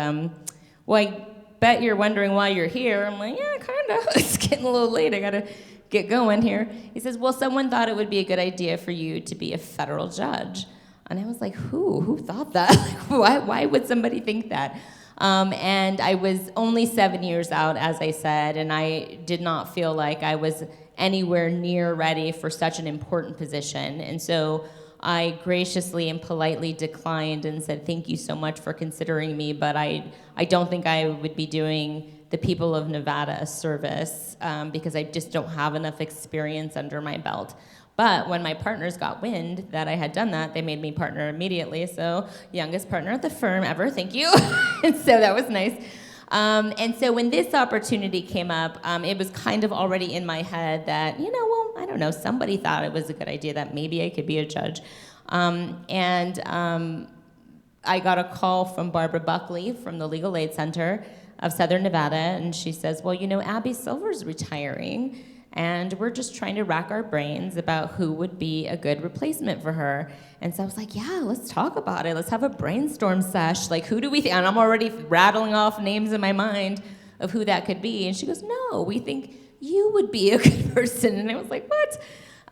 S2: well, I bet you're wondering why you're here. I'm like, yeah, kind of. It's getting a little late. I got to get going here. He says, well, someone thought it would be a good idea for you to be a federal judge. And I was like, who? Who thought that? Why would somebody think that? And I was only 7 years out, as I said, and I did not feel like I was anywhere near ready for such an important position. And so I graciously and politely declined and said, thank you so much for considering me, but I don't think I would be doing the people of Nevada a service because I just don't have enough experience under my belt. But when my partners got wind that I had done that, they made me partner immediately. So youngest partner at the firm ever, thank you. And so that was nice. And so when this opportunity came up, it was kind of already in my head that, I don't know, somebody thought it was a good idea that maybe I could be a judge. I got a call from Barbara Buckley from the Legal Aid Center of Southern Nevada, and she says, well, Abby Silver's retiring, and we're just trying to rack our brains about who would be a good replacement for her. And so I was like, yeah, let's talk about it. Let's have a brainstorm sesh. Who do we think? And I'm already rattling off names in my mind of who that could be. And she goes, no, we think you would be a good person. And I was like, what?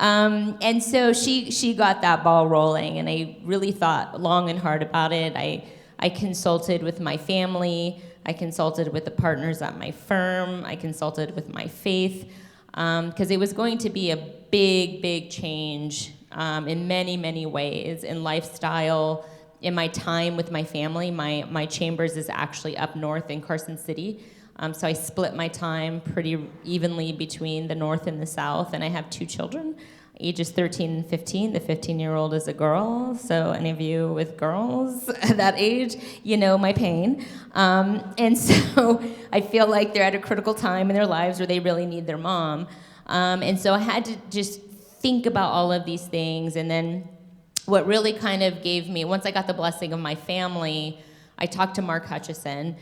S2: And so she got that ball rolling, and I really thought long and hard about it. I consulted with my family. I consulted with the partners at my firm. I consulted with my faith. Because it was going to be a big, big change in many, many ways, in lifestyle, in my time with my family. My chambers is actually up north in Carson City, so I split my time pretty evenly between the north and the south, and I have 2 children, ages 13 and 15. The 15-year-old is a girl, so any of you with girls at that age, you know my pain. And so I feel like they're at a critical time in their lives where they really need their mom. And so I had to just think about all of these things. And then what really kind of gave me, once I got the blessing of my family, I talked to Mark Hutchison.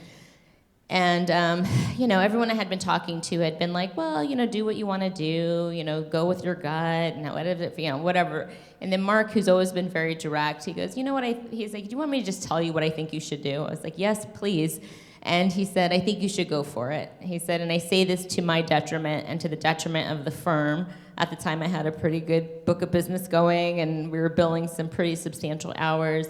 S2: And, everyone I had been talking to had been like, well, do what you want to do, go with your gut, whatever. And then Mark, who's always been very direct, he goes, he's like, do you want me to just tell you what I think you should do? I was like, yes, please. And he said, I think you should go for it. He said, and I say this to my detriment and to the detriment of the firm. At the time, I had a pretty good book of business going, and we were billing some pretty substantial hours.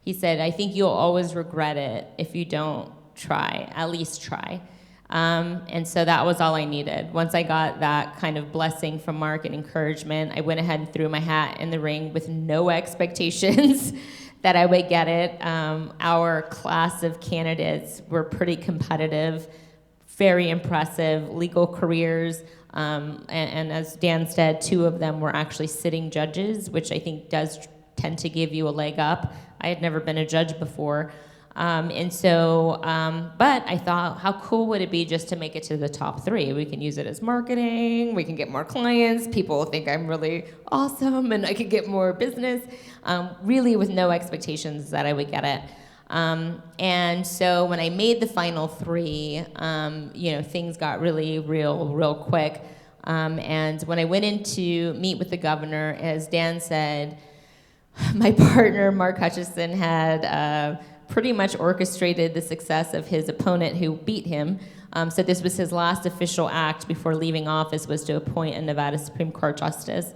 S2: He said, I think you'll always regret it if you don't try, at least try. And so that was all I needed. Once I got that kind of blessing from Mark and encouragement, I went ahead and threw my hat in the ring with no expectations that I would get it. Our class of candidates were pretty competitive, very impressive, legal careers, and as Dan said, 2 of them were actually sitting judges, which I think does tend to give you a leg up. I had never been a judge before. But I thought, how cool would it be just to make it to the top 3? We can use it as marketing, we can get more clients, people will think I'm really awesome, and I could get more business, really with no expectations that I would get it. And so when I made the final 3, things got really real quick. And when I went in to meet with the governor, as Dan said, my partner, Mark Hutchison, had pretty much orchestrated the success of his opponent who beat him. So this was his last official act before leaving office, was to appoint a Nevada Supreme Court justice.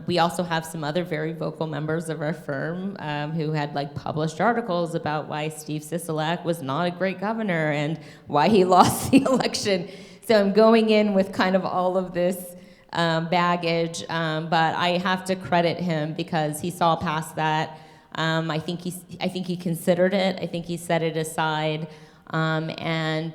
S2: We also have some other very vocal members of our firm who had published articles about why Steve Sisolak was not a great governor and why he lost the election. So I'm going in with kind of all of this baggage, but I have to credit him because he saw past that. I think he considered it. I think he set it aside. In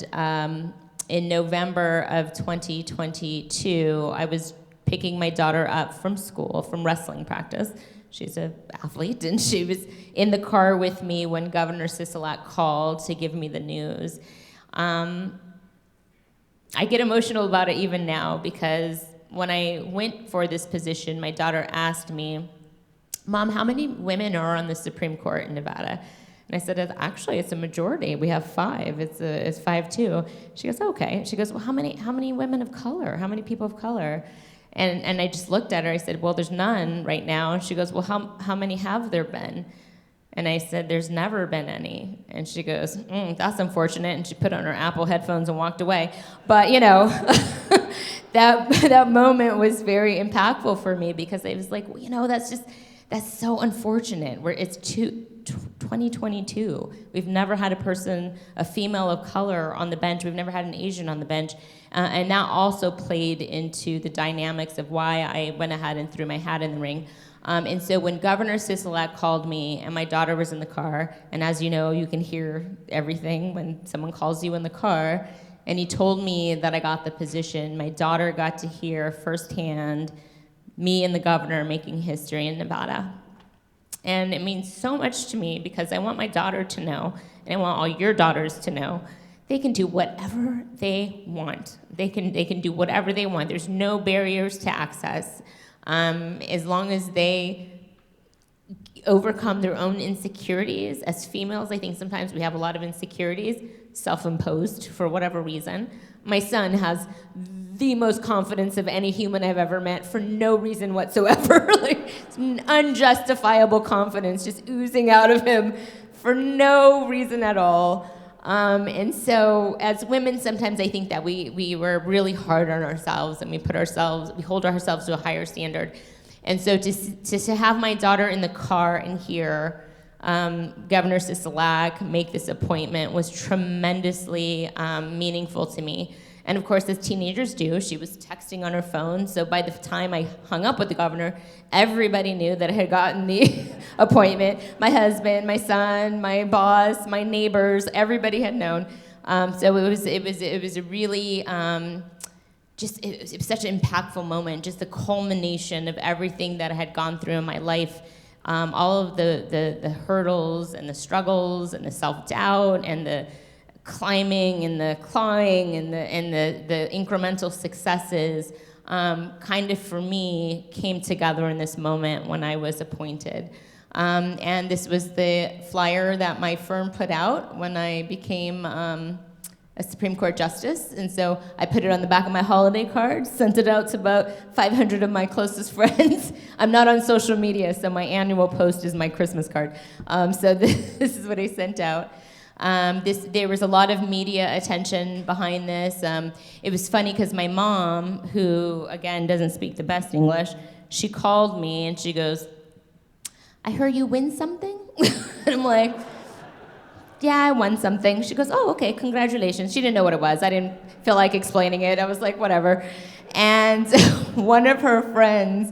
S2: November of 2022, I was picking my daughter up from school, from wrestling practice. She's an athlete, and she was in the car with me when Governor Sisolak called to give me the news. I get emotional about it even now because when I went for this position, my daughter asked me, "Mom, how many women are on the Supreme Court in Nevada?" And I said, "Actually, it's a majority. We have 5. It's 5-2. She goes, "Okay." She goes, "Well, how many women of color? How many people of color?" And I just looked at her. I said, "Well, there's none right now." And she goes, "Well, how many have there been?" And I said, "There's never been any." And she goes, "That's unfortunate." And she put on her Apple headphones and walked away. But that moment was very impactful for me because I was like, that's so unfortunate. It's 2022. We've never had a female of color on the bench. We've never had an Asian on the bench. And that also played into the dynamics of why I went ahead and threw my hat in the ring. And so when Governor Sisolak called me and my daughter was in the car, and as you know, you can hear everything when someone calls you in the car, and he told me that I got the position, my daughter got to hear firsthand me and the governor making history in Nevada. And it means so much to me because I want my daughter to know, and I want all your daughters to know, they can do whatever they want. They can do whatever they want. There's no barriers to access. As long as they overcome their own insecurities. As females, I think sometimes we have a lot of insecurities, self-imposed for whatever reason. My son has the most confidence of any human I've ever met for no reason whatsoever. It's an unjustifiable confidence just oozing out of him for no reason at all. And so as women, sometimes I think that we were really hard on ourselves and we hold ourselves to a higher standard. And so to have my daughter in the car and hear Governor Sisolak make this appointment was tremendously meaningful to me. And of course, as teenagers do, she was texting on her phone. So by the time I hung up with the governor, everybody knew that I had gotten the appointment. My husband, my son, my boss, my neighbors, everybody had known. So it was a really it was such an impactful moment, just the culmination of everything that I had gone through in my life. All of the hurdles and the struggles and the self-doubt and the climbing and the clawing and the incremental successes kind of for me came together in this moment when I was appointed. And this was the flyer that my firm put out when I became a Supreme Court Justice. And so I put it on the back of my holiday card, sent it out to about 500 of my closest friends. I'm not on social media, so my annual post is my Christmas card. So this is what I sent out. There was a lot of media attention behind this. It was funny because my mom, who, again, doesn't speak the best English, she called me and she goes, "I heard you win something?" And I'm like, "Yeah, I won something." She goes, "Oh, okay, congratulations." She didn't know what it was. I didn't feel like explaining it. I was like, whatever. And one of her friends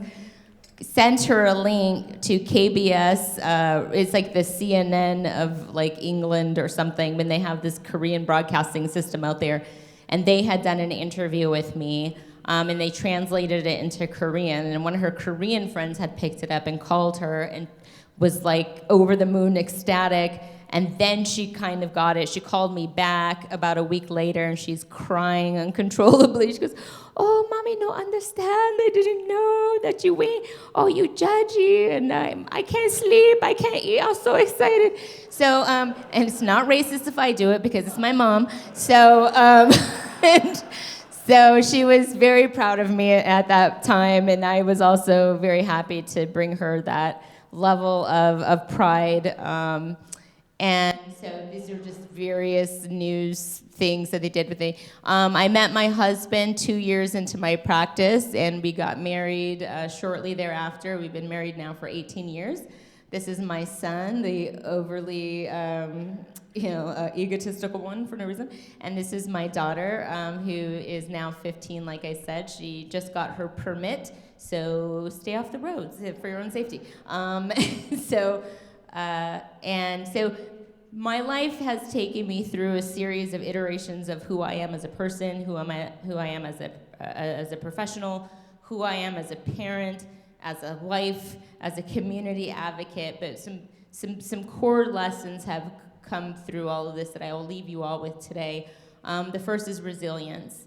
S2: sent her a link to KBS. It's like the CNN of England or something, when they have this Korean broadcasting system out there. And they had done an interview with me. and they translated it into Korean, and one of her Korean friends had picked it up and called her and was like over the moon ecstatic. And then she kind of got it. She called me back about a week later, and she's crying uncontrollably. She goes, "Oh, mommy, no understand. I didn't know that you went. Oh, you judgy, and I can't sleep. I can't eat. I was so excited." So, and it's not racist if I do it because it's my mom. So, and so she was very proud of me at that time, and I was also very happy to bring her that level of pride. And so these are just various news things that they did with me. I met my husband 2 years into my practice, and we got married shortly thereafter. We've been married now for 18 years. This is my son, the overly egotistical one for no reason. And this is my daughter, who is now 15, like I said. She just got her permit, so stay off the roads for your own safety. So my life has taken me through a series of iterations of who I am as a person, who I am as a professional, who I am as a parent, as a wife, as a community advocate. But some core lessons have come through all of this that I will leave you all with today. The first is resilience.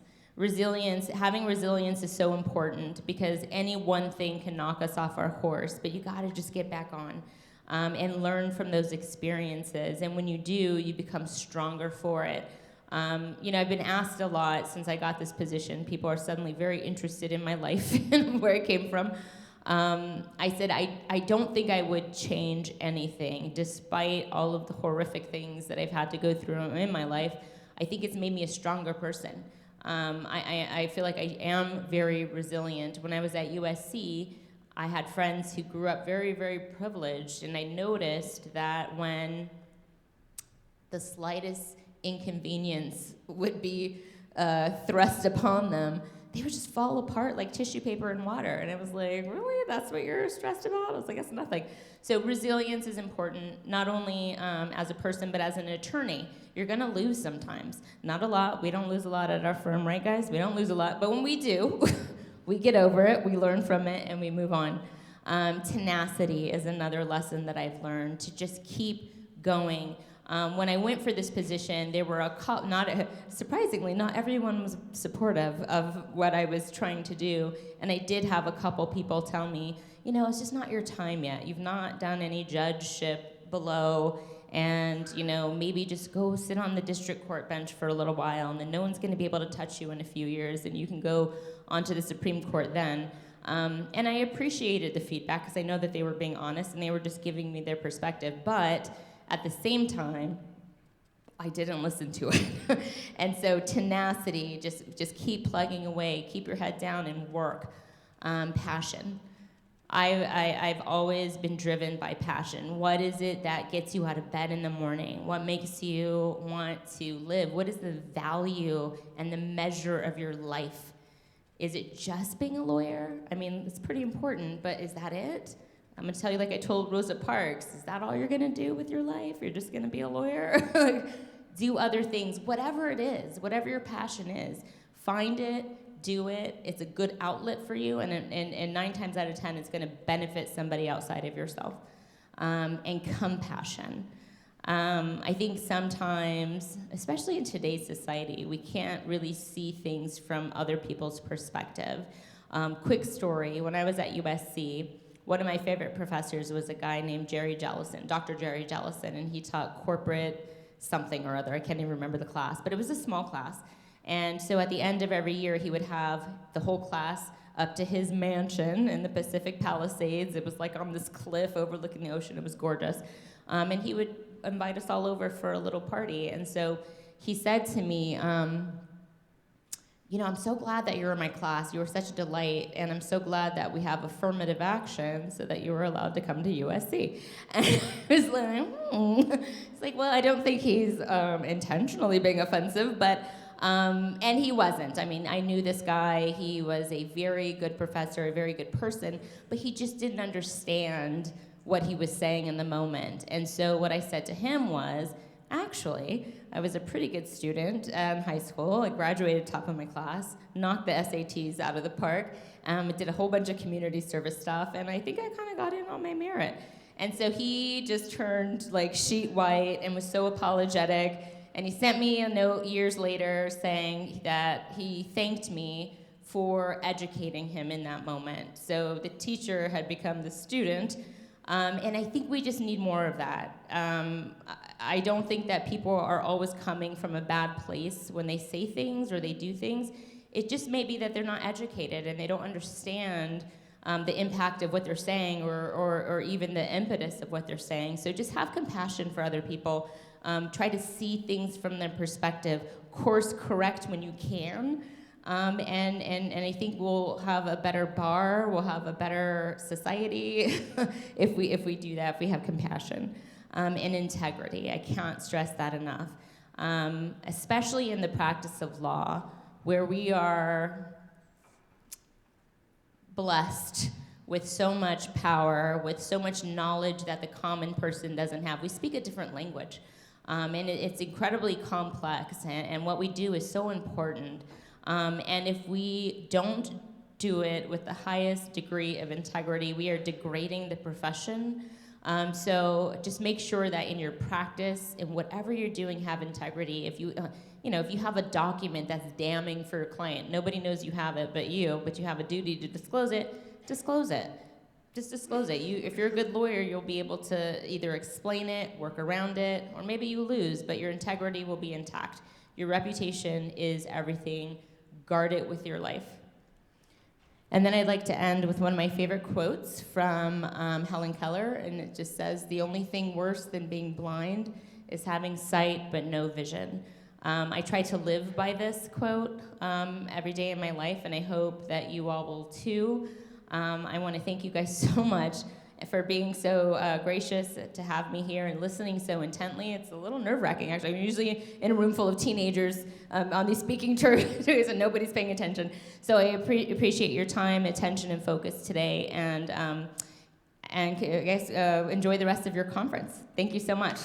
S2: Having resilience is so important because any one thing can knock us off our horse, but you gotta just get back on and learn from those experiences. And when you do, you become stronger for it. I've been asked a lot since I got this position. People are suddenly very interested in my life and where it came from. I said, I don't think I would change anything, despite all of the horrific things that I've had to go through in my life. I think it's made me a stronger person. I feel like I am very resilient. When I was at USC, I had friends who grew up very, very privileged, and I noticed that when the slightest inconvenience would be thrust upon them, they would just fall apart like tissue paper and water. And it was like, really? That's what you're stressed about? I was like, that's nothing. So resilience is important, not only as a person, but as an attorney. You're gonna lose sometimes. Not a lot. We don't lose a lot at our firm, right, guys? We don't lose a lot. But when we do, we get over it, we learn from it, and we move on. Tenacity is another lesson that I've learned, to just keep going. When I went for this position, there were surprisingly, not everyone was supportive of what I was trying to do. And I did have a couple people tell me, it's just not your time yet. You've not done any judgeship below, and maybe just go sit on the district court bench for a little while, and then no one's going to be able to touch you in a few years, and you can go onto the Supreme Court then. And I appreciated the feedback because I know that they were being honest and they were just giving me their perspective. But at the same time, I didn't listen to it. And so tenacity, just keep plugging away, keep your head down and work. Passion. I've always been driven by passion. What is it that gets you out of bed in the morning? What makes you want to live? What is the value and the measure of your life? Is it just being a lawyer? I mean, it's pretty important, but is that it? I'm gonna tell you, like I told Rosa Parks, is that all you're gonna do with your life? You're just gonna be a lawyer? Do other things, whatever it is, whatever your passion is, find it, do it. It's a good outlet for you, and 9 times out of 10, it's gonna benefit somebody outside of yourself. And compassion. I think sometimes, especially in today's society, we can't really see things from other people's perspective. Quick story, when I was at USC, one of my favorite professors was a guy named Jerry Jellison, Dr. Jerry Jellison, and he taught corporate something or other. I can't even remember the class, but it was a small class. And so at the end of every year, he would have the whole class up to his mansion in the Pacific Palisades. It was like on this cliff overlooking the ocean. It was gorgeous. And he would invite us all over for a little party. And so he said to me, I'm so glad that you're in my class. You were such a delight, and I'm so glad that we have affirmative action so that you were allowed to come to USC. And I was like, It's like, well, I don't think he's intentionally being offensive, but, and he wasn't. I mean, I knew this guy. He was a very good professor, a very good person, but he just didn't understand what he was saying in the moment. And so what I said to him was, Actually, I was a pretty good student in high school. I graduated top of my class, knocked the SATs out of the park, did a whole bunch of community service stuff, and I think I kind of got in on my merit. And so he just turned like sheet white and was so apologetic, and he sent me a note years later saying that he thanked me for educating him in that moment. So the teacher had become the student, and I think we just need more of that. I don't think that people are always coming from a bad place when they say things or they do things. It just may be that they're not educated and they don't understand the impact of what they're saying or even the impetus of what they're saying. So just have compassion for other people. Try to see things from their perspective. Course correct when you can. And I think we'll have a better bar, we'll have a better society if we do that, if we have compassion and integrity. I can't stress that enough. Especially in the practice of law, where we are blessed with so much power, with so much knowledge that the common person doesn't have. We speak a different language, and it's incredibly complex, and what we do is so important. And if we don't do it with the highest degree of integrity, we are degrading the profession. So just make sure that in your practice, in whatever you're doing, have integrity. If you, if you have a document that's damning for your client, nobody knows you have it but you have a duty to disclose it, disclose it. Just disclose it. If you're a good lawyer, you'll be able to either explain it, work around it, or maybe you lose, but your integrity will be intact. Your reputation is everything. Guard it with your life. And then I'd like to end with one of my favorite quotes from Helen Keller, and it just says, "The only thing worse than being blind is having sight but no vision." I try to live by this quote every day in my life, and I hope that you all will too. I want to thank you guys so much for being so gracious to have me here and listening so intently. It's a little nerve-wracking, actually. I'm usually in a room full of teenagers on these speaking tours, and nobody's paying attention. So I appreciate your time, attention, and focus today, and I guess enjoy the rest of your conference. Thank you so much.